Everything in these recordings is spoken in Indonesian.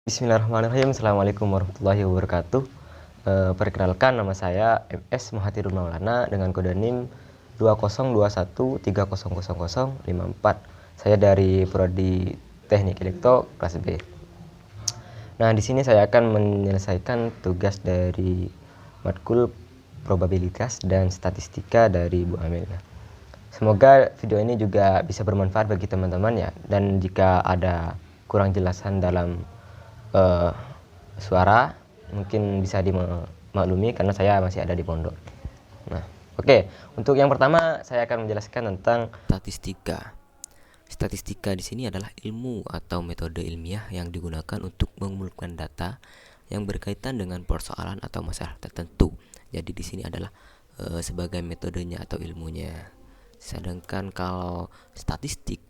Bismillahirrahmanirrahim. Assalamualaikum warahmatullahi wabarakatuh. Perkenalkan, nama saya MS Muhatirul Maulana dengan kode NIM 2021300054. Saya dari Prodi Teknik Elektro kelas B. Nah, di sini saya akan menyelesaikan tugas dari matkul probabilitas dan statistika dari Bu Amel. Semoga video ini juga bisa bermanfaat bagi teman-teman ya. Dan jika ada kurang jelasan dalam suara, mungkin bisa dimaklumi karena saya masih ada di pondok. Nah, oke. Untuk yang pertama saya akan menjelaskan tentang Statistika. Statistika di sini adalah ilmu atau metode ilmiah yang digunakan untuk mengumpulkan data yang berkaitan dengan persoalan atau masalah tertentu. Jadi di sini adalah sebagai metodenya atau ilmunya. Sedangkan kalau statistik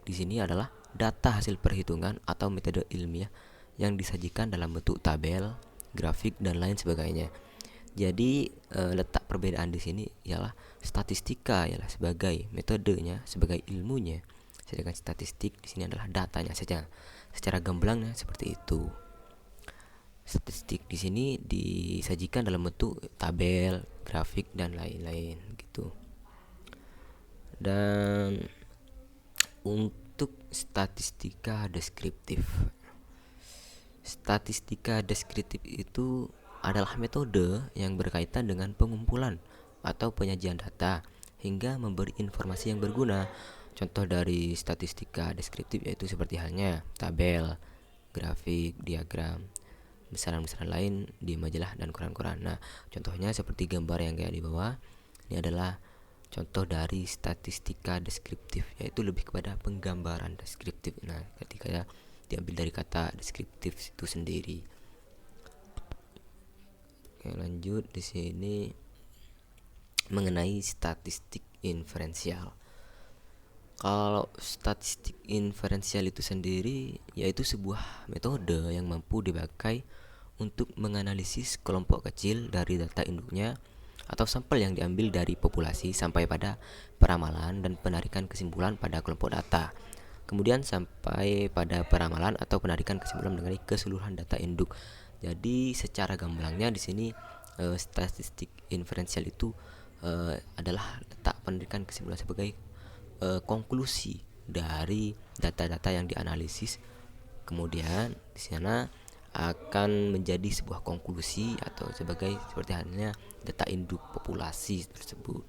di sini adalah data hasil perhitungan atau metode ilmiah yang disajikan dalam bentuk tabel, grafik dan lain sebagainya. Jadi letak perbedaan di sini ialah statistika ialah sebagai metodenya, sebagai ilmunya, sedangkan statistik di sini adalah datanya saja. Secara gamblangnya seperti itu. Statistik di sini disajikan dalam bentuk tabel, grafik dan lain-lain gitu. Dan untuk statistika deskriptif. Statistika deskriptif itu adalah metode yang berkaitan dengan pengumpulan atau penyajian data hingga memberi informasi yang berguna. Contoh dari statistika deskriptif yaitu seperti halnya tabel, grafik, diagram, besaran-besaran lain di majalah dan koran-koran. Nah, contohnya seperti gambar yang kayak di bawah. Ini adalah contoh dari statistika deskriptif, yaitu lebih kepada penggambaran deskriptif. Nah, ketika diambil dari kata deskriptif itu sendiri. Oke, lanjut di sini mengenai statistik inferensial. Kalau statistik inferensial itu sendiri yaitu sebuah metode yang mampu dipakai untuk menganalisis kelompok kecil dari data induknya atau sampel yang diambil dari populasi sampai pada peramalan dan penarikan kesimpulan pada kelompok data. Kemudian sampai pada peramalan atau penarikan kesimpulan mengenai keseluruhan data induk. Jadi secara gamblangnya di sini statistik inferensial itu adalah letak penarikan kesimpulan sebagai konklusi dari data-data yang dianalisis. Kemudian di sana akan menjadi sebuah konklusi atau sebagai seperti halnya data induk populasi tersebut.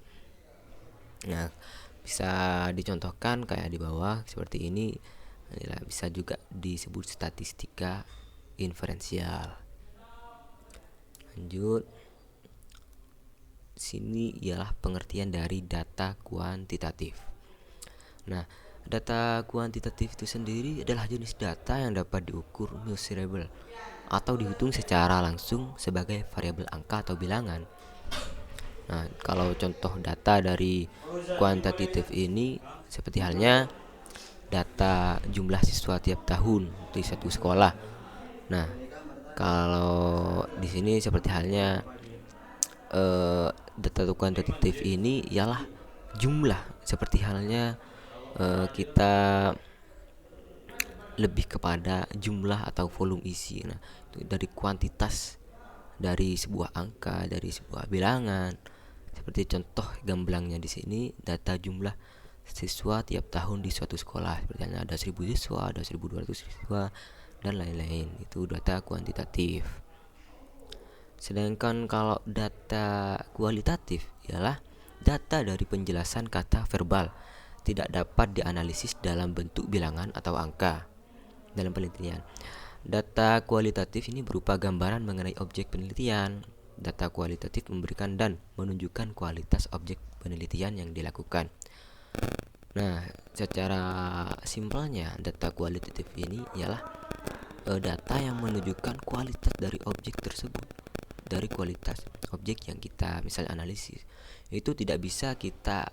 Nah, bisa dicontohkan kayak di bawah seperti ini. Bisa juga disebut statistika inferensial. Lanjut, sini ialah pengertian dari data kuantitatif. Nah, data kuantitatif itu sendiri adalah jenis data yang dapat diukur measurable atau dihitung secara langsung sebagai variabel angka atau bilangan. Nah, kalau contoh data dari kuantitatif ini seperti halnya data jumlah siswa tiap tahun di satu sekolah. Nah, kalau di sini seperti halnya data kuantitatif ini ialah jumlah, seperti halnya kita lebih kepada jumlah atau volume isi. Nah, itu dari kuantitas dari sebuah angka, dari sebuah bilangan. Seperti contoh gamblangnya di sini, data jumlah siswa tiap tahun di suatu sekolah. Seperti ada 1000 siswa, ada 1200 siswa dan lain-lain. Itu data kuantitatif. Sedangkan kalau data kualitatif ialah data dari penjelasan kata verbal, tidak dapat dianalisis dalam bentuk bilangan atau angka. Dalam penelitian, data kualitatif ini berupa gambaran mengenai objek penelitian. Data kualitatif memberikan dan menunjukkan kualitas objek penelitian yang dilakukan. Nah, secara simpelnya data kualitatif ini ialah data yang menunjukkan kualitas dari objek tersebut. Dari kualitas objek yang kita misalnya analisis, itu tidak bisa kita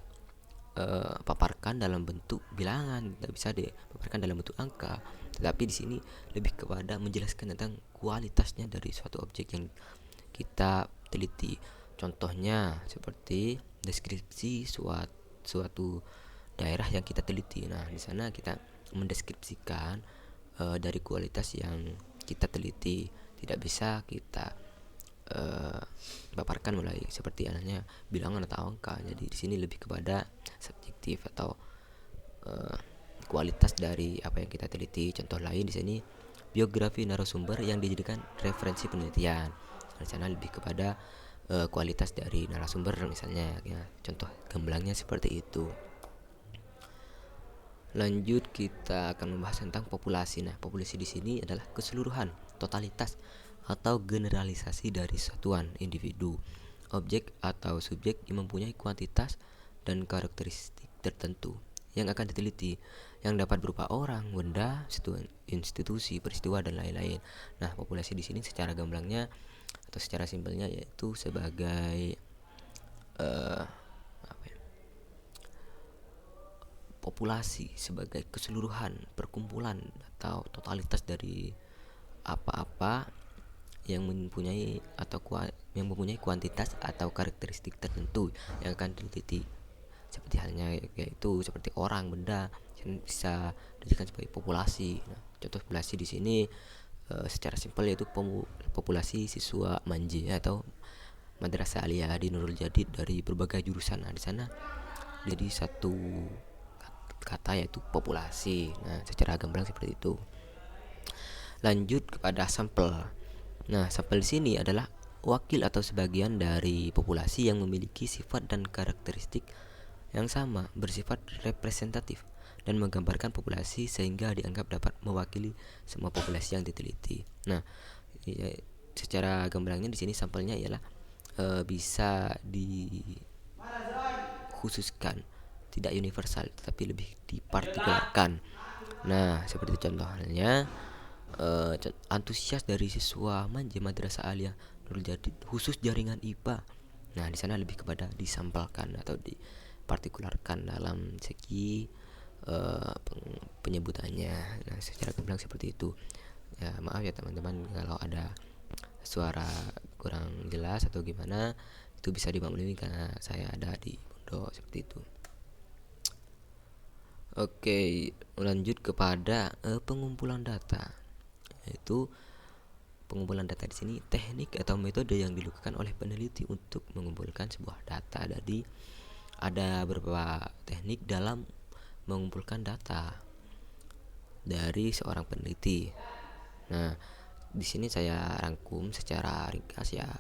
paparkan dalam bentuk bilangan, tidak bisa dipaparkan dalam bentuk angka, tetapi di sini lebih kepada menjelaskan tentang kualitasnya dari suatu objek yang kita teliti. Contohnya seperti deskripsi suatu daerah yang kita teliti. Nah, di sana kita mendeskripsikan dari kualitas yang kita teliti. Tidak bisa kita paparkan mulai seperti halnya bilangan atau angka. Jadi di sini lebih kepada subjektif atau kualitas dari apa yang kita teliti. Contoh lain di sini biografi narasumber yang dijadikan referensi penelitian. Di sana lebih kepada kualitas dari narasumber misalnya ya. Contoh gamblangnya seperti itu. Lanjut kita akan membahas tentang populasi. Nah, populasi di sini adalah keseluruhan, totalitas atau generalisasi dari satuan individu, objek atau subjek yang mempunyai kuantitas dan karakteristik tertentu yang akan diteliti, yang dapat berupa orang, benda, institusi, peristiwa dan lain-lain. Nah, populasi di sini secara gamblangnya atau secara simpelnya yaitu sebagai populasi sebagai keseluruhan, perkumpulan atau totalitas dari apa-apa yang mempunyai yang mempunyai kuantitas atau karakteristik tertentu yang akan diteliti. Seperti halnya yaitu seperti orang, benda yang bisa dijadikan sebagai populasi. Nah, contoh populasi di sini secara simpel yaitu populasi siswa manje atau madrasah aliyah di Nurul Jadid dari berbagai jurusan. Nah, di sana jadi satu kata yaitu populasi. Nah, secara gamblang seperti itu. Lanjut kepada sampel. Nah, sampel di sini adalah wakil atau sebagian dari populasi yang memiliki sifat dan karakteristik yang sama, bersifat representatif dan menggambarkan populasi sehingga dianggap dapat mewakili semua populasi yang diteliti. Nah, secara gamblangnya di sini sampelnya ialah bisa dikhususkan, tidak universal tetapi lebih dipartikularkan. Nah, seperti contohnya antusias dari siswa manje madrasah aliyah Nurul Jadid khusus jaringan IPA. Nah, di sana lebih kepada disampelkan atau dipartikularkan dalam segi penyebutannya. Nah, secara gamblang seperti itu. Ya, maaf ya teman-teman kalau ada suara kurang jelas atau gimana, itu bisa dimaklumi karena saya ada di pondok seperti itu. Oke, lanjut kepada pengumpulan data. Yaitu pengumpulan data di sini teknik atau metode yang dilakukan oleh peneliti untuk mengumpulkan sebuah data. Jadi ada beberapa teknik dalam mengumpulkan data dari seorang peneliti. Nah, di sini saya rangkum secara ringkas ya.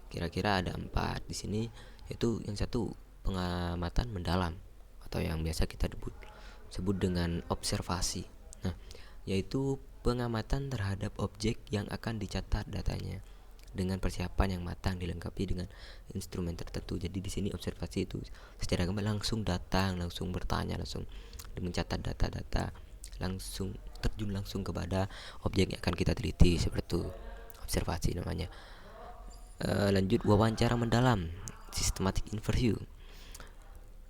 Kira-kira ada 4 di sini, yaitu yang satu pengamatan mendalam atau yang biasa kita sebut dengan observasi. Nah, yaitu pengamatan terhadap objek yang akan dicatat datanya dengan persiapan yang matang dilengkapi dengan instrumen tertentu. Jadi di sini observasi itu secara gamblang langsung datang, langsung bertanya, langsung mencatat data-data, langsung terjun langsung kepada objek yang akan kita teliti, seperti itu observasi namanya. Lanjut wawancara mendalam, systematic interview,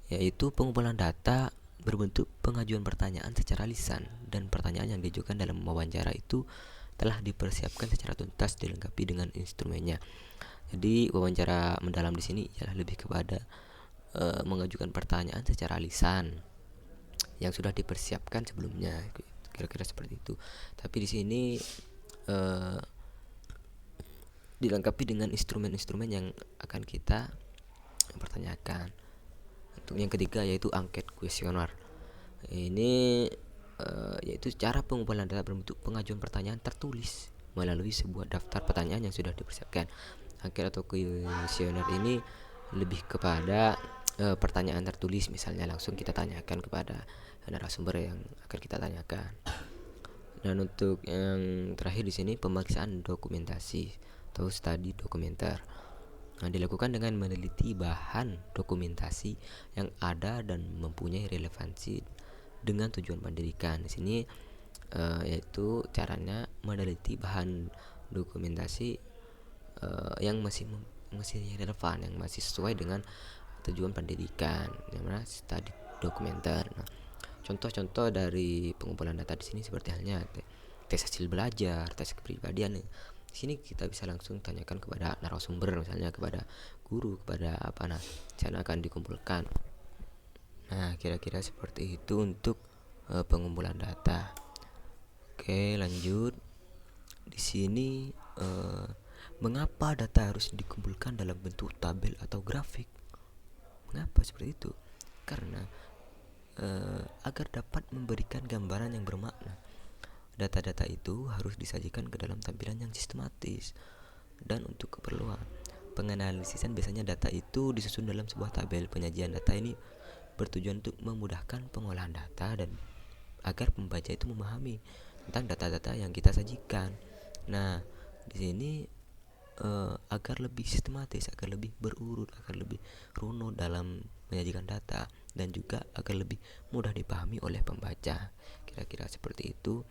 yaitu pengumpulan data berbentuk pengajuan pertanyaan secara lisan, dan pertanyaan yang diajukan dalam wawancara itu telah dipersiapkan secara tuntas dilengkapi dengan instrumennya. Jadi wawancara mendalam di sini ialah lebih kepada mengajukan pertanyaan secara lisan yang sudah dipersiapkan sebelumnya, kira-kira seperti itu. Tapi di sini dilengkapi dengan instrumen-instrumen yang akan kita pertanyakan. Untuk yang ketiga yaitu angket kuesioner. Ini yaitu cara pengumpulan data berbentuk pengajuan pertanyaan tertulis melalui sebuah daftar pertanyaan yang sudah dipersiapkan. Angket atau kuesioner ini lebih kepada pertanyaan tertulis, misalnya langsung kita tanyakan kepada narasumber yang akan kita tanyakan. Dan untuk yang terakhir di sini pemeriksaan dokumentasi atau study dokumenter. Nah, dilakukan dengan meneliti bahan dokumentasi yang ada dan mempunyai relevansi dengan tujuan pendidikan. Di sini yaitu caranya meneliti bahan dokumentasi yang masih relevan, yang masih sesuai dengan tujuan pendidikan, yang mana study dokumenter. Nah, contoh-contoh dari pengumpulan data di sini seperti halnya tes hasil belajar, tes kepribadian. Di sini kita bisa langsung tanyakan kepada narasumber, misalnya kepada guru, kepada apa. Nah, sana akan dikumpulkan. Nah, kira-kira seperti itu untuk pengumpulan data. Oke, lanjut. Di sini mengapa data harus dikumpulkan dalam bentuk tabel atau grafik? Mengapa seperti itu? Karena agar dapat memberikan gambaran yang bermakna. Data-data itu harus disajikan ke dalam tampilan yang sistematis. Dan untuk keperluan penganalisisan, biasanya data itu disusun dalam sebuah tabel. Penyajian data ini bertujuan untuk memudahkan pengolahan data dan agar pembaca itu memahami tentang data-data yang kita sajikan. Nah, di sini agar lebih sistematis, agar lebih berurut, agar lebih runut dalam menyajikan data, dan juga agar lebih mudah dipahami oleh pembaca. Kira-kira seperti itu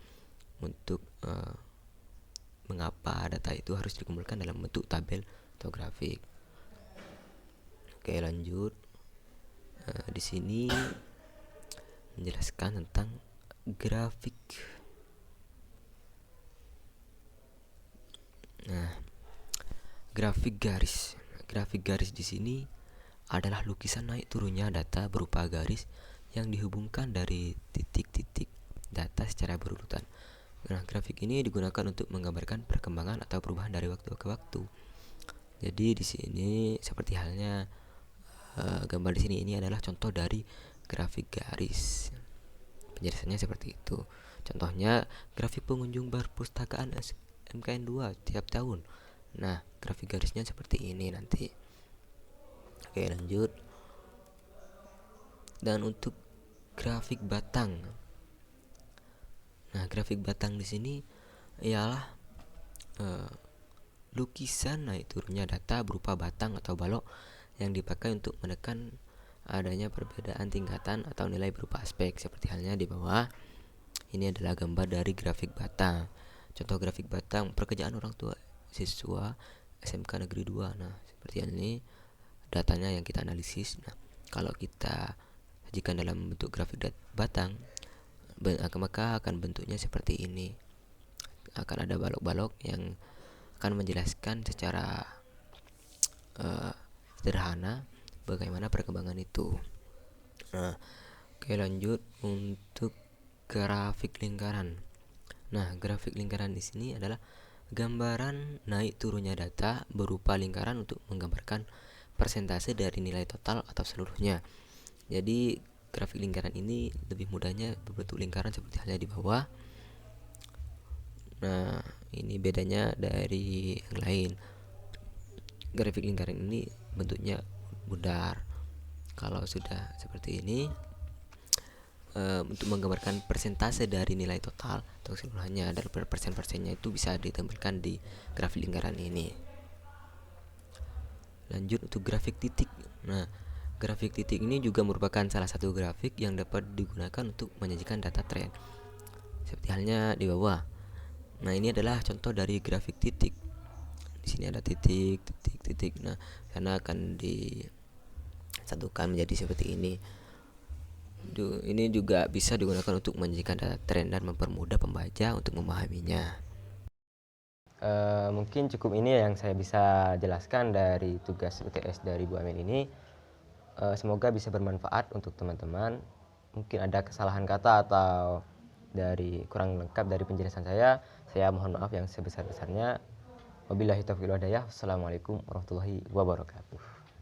untuk mengapa data itu harus dikumpulkan dalam bentuk tabel atau grafik. Oke, lanjut. Di sini menjelaskan tentang grafik. Nah, grafik garis. Grafik garis di sini adalah lukisan naik turunnya data berupa garis yang dihubungkan dari titik-titik data secara berurutan. Nah, grafik ini digunakan untuk menggambarkan perkembangan atau perubahan dari waktu ke waktu. Jadi di sini seperti halnya gambar di sini, ini adalah contoh dari grafik garis. Penjelasannya seperti itu. Contohnya grafik pengunjung perpustakaan MKN 2 tiap tahun. Nah, grafik garisnya seperti ini nanti. Oke, lanjut. Dan untuk grafik batang. Nah, grafik batang di sini ialah lukisan naik turunnya data berupa batang atau balok yang dipakai untuk menekan adanya perbedaan tingkatan atau nilai berupa aspek. Seperti halnya di bawah, ini adalah gambar dari grafik batang. Contoh grafik batang, pekerjaan orang tua siswa SMK Negeri 2. Nah, seperti ini datanya yang kita analisis. Nah, kalau kita sajikan dalam bentuk grafik batang, maka akan bentuknya seperti ini. Akan ada balok-balok yang akan menjelaskan secara sederhana bagaimana perkembangan itu. Nah, oke, lanjut untuk grafik lingkaran. Nah, grafik lingkaran di sini adalah gambaran naik turunnya data berupa lingkaran untuk menggambarkan persentase dari nilai total atau seluruhnya. Jadi grafik lingkaran ini lebih mudahnya berbentuk lingkaran seperti halnya di bawah. Nah, ini bedanya dari yang lain. Grafik lingkaran ini bentuknya bundar. Kalau sudah seperti ini, untuk menggambarkan persentase dari nilai total atau keseluruhannya, dan persen-persennya itu bisa ditampilkan di grafik lingkaran ini. Lanjut untuk grafik titik. Nah, grafik titik ini juga merupakan salah satu grafik yang dapat digunakan untuk menyajikan data tren. Seperti halnya di bawah. Nah, ini adalah contoh dari grafik titik. Di sini ada titik, titik, titik. Nah, karena akan disatukan menjadi seperti ini. Ini juga bisa digunakan untuk menyajikan data tren dan mempermudah pembaca untuk memahaminya. Mungkin cukup ini yang saya bisa jelaskan dari tugas UTS dari Bu Amel ini. Semoga bisa bermanfaat untuk teman-teman. Mungkin ada kesalahan kata atau dari kurang lengkap dari penjelasan saya mohon maaf yang sebesar-besarnya. Wabillahi taufiq wal hidayah. Wassalamualaikum warahmatullahi wabarakatuh.